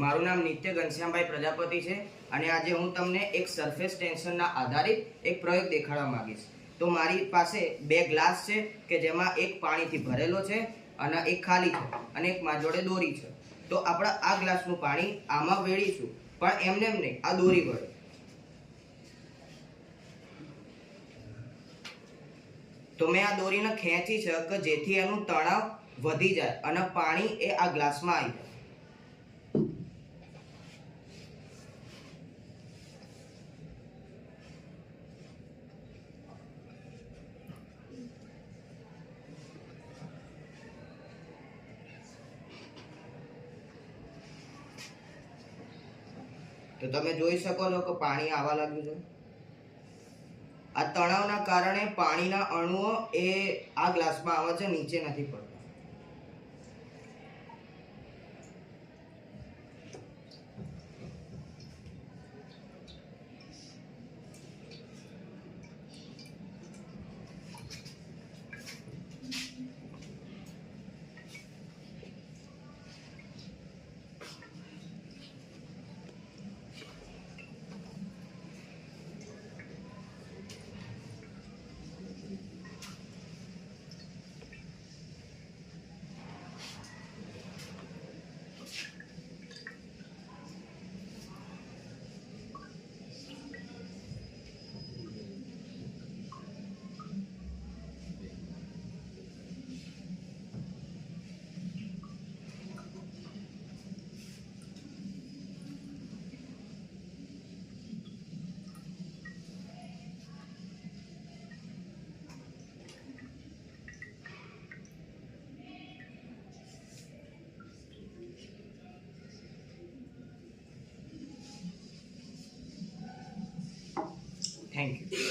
મારું નામ નિત્ય ઘનશ્યામભાઈ પ્રજાપતિ છે અને આજે હું તમને એક સરફેસ ટેન્શનના આધારિત એક પ્રયોગ દેખાડવા માંગીશ. તો મારી પાસે બે ગ્લાસ છે કે જેમાં એક પાણીથી ભરેલો છે અને એક ખાલી છે અને એક મારી જોડે દોરી છે. તો આપણે આ ગ્લાસનું પાણી આમાં વેળીશું, પણ એમને એમ નહીં, આ દોરી વડે. તો મેં આ દોરીને ખેંચી છે કે જેથી એનું તણાવ વધી જાય અને પાણી એ આ ગ્લાસમાં આવી જાય. તો તમે જોઈ શકો છો કે પાણી આવવા લાગ્યું છે. આ તણાવના કારણે પાણીના અણુઓ એ આ ગ્લાસમાં આવે છે, નીચે નથી પડતા. Thank you.